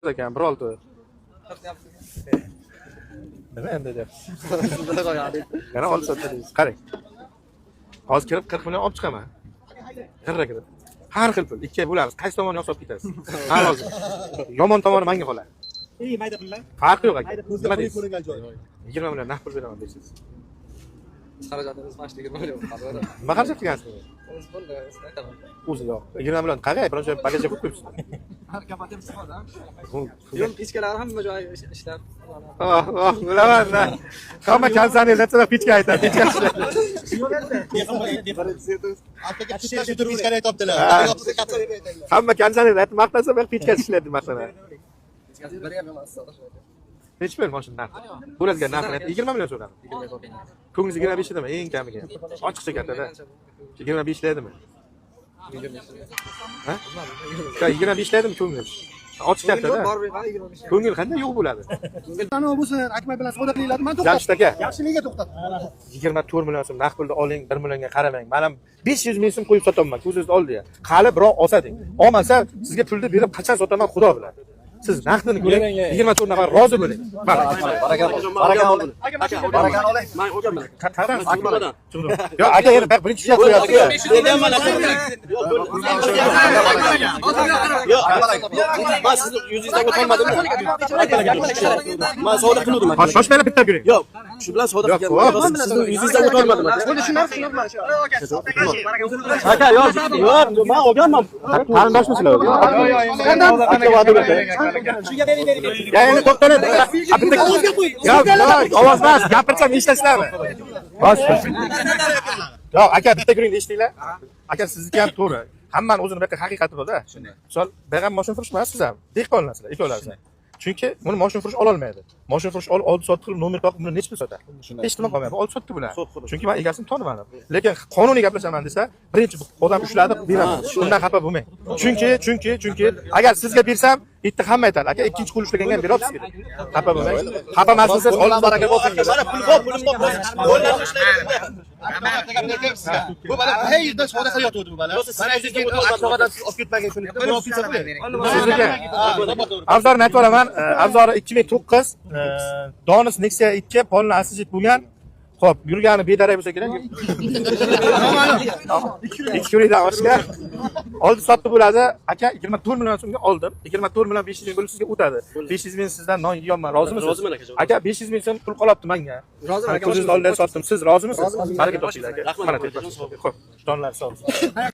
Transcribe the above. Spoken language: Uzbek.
ekan bir olti. Nima endi deyapsiz? Yana olti sotdingiz. Qarang. Hozir kirib 40 million olib chiqaman. Qirra kirib. Har xil pul. Ikkiga bo'lamiz. Qaysi tomonga olib ketasiz? Ha hozir. Yomon tomoni menga qoladi. Mayda pullar. Farqi yo'q aka. Nima deysiz? 20 million naqd pul beraman deysiz. Xarajatimiz mana 20 million qoldi. Nima xarajat qilgansiz? O'zi yo'q. 20 million qag'ay, bironcha bagajga qo'yib qo'yibsiz. Har kapatim sifatdan. Yo'l ichkalari hamma joy ishlab. Bilaman. Hamma kansani latsa pichka aytadi. Pichka ishlaydi. Hamma kansani lat maqtasa men pichka ishlaydi masalan. Hech bir mashina narxi. Bo'ladigan narxini 20 million so'radi. Ko'nglingiz 25 edimi? Eng kamiga. Ochiqcha katada. 25 ledimi? Ha? 25 ledimi ko'nglingiz? Ochiq katada. Ko'ngil qanday yo'q bo'ladi? Ana bo'lsin, Akmal bilan savdo qilinglar. Men Jamshid aka. Yaxshiligiga to'xtat. 24 million so'm naqd pulni oling, 1 millionga qaramang. Men ham 500 ming so'm qo'yib sotaman. Ko'zingizni oldi-ya. Qali biroq olsading. Olmasa sizga pulni berib qachon sotaman Xudo biladi. Siz naqdini ko'ring, 24 nafar rozi bo'ling. Barakan oling. Barakan oling. Men o'rganman. Akmaldan. Yo'q, aka yana bir birinchi shart qo'yapsiz. Yo'q, men sizni yuzingizdan o'tolmadimmi? Men savdo qildim. Shoshmanglar bitta ko'ring. Yo'q, shu bilan savdo qilganman. Sizni yuzingizdan o'tolmadim. Buni tushunarsiz. Aka, yo'q, men o'rganman. Qarindoshmisizlar? Shunga bering. Ya endi to'xtanglar. Yo'q, ovoz emas, gapirsam eshitlasizlarmi? Bosh. Yo'q, aka bitta ko'ring eshitdinglar. Aka sizniki ham to'g'ri. Hammani o'zini bir haqiqati bor-da. Misol, bergan mashina furush emas ham. Dehqonlarsizlar, ikkovlaringiz. Chunki buni mashina furush ola olmaydi. Mashina furush olib sotib qilib nomer topib buni necha pul sotadi? Hech nima qolmaydi. Olib sotdi bular. Chunki men egasini toniman. Lekin qonuniy gaplashaman desa, birinchi odam ushladi, beraman. Undan xafa bo'lmang. Chunki agar sizga bersam, bitta hamma aytadi, aka ikkinchi qo'l ushlaganga ham beryapsiz kerak. Xafa bo'lmang. Xafa emasmisiz? Olib baraka bo'lsin. Mana pul bor, pulim bor. Qo'llarni ushlaydi. Bu bana her yerda savdo qilyotdi bu bana. Mana sizga o'tolmadim. Olib ketmagan shuni. Bir ofisga qo'ying. Sizga Avzorini aytib olaman. Avzori 2009 Donis Nexia 2 polni asli bo'lgan. Xo'p, yurgani bedarak bo'lsa kerak. 2 kundan oshga oldi sotdi bo'ladi. Aka 24 million so'mga oldim. 24 million 500 ming bo'lib sizga o'tadi. 500 ming sizdan non yeyapman, rozimisiz? Roziman aka. Aka 500 ming so'm pul qolibdi menga. Roziman aka. Ko'zingizni oldidan sotdim. Siz rozimisiz? Baraka topinglar aka. Mana telefon. Xo'p, donlar sog' bo'lsin.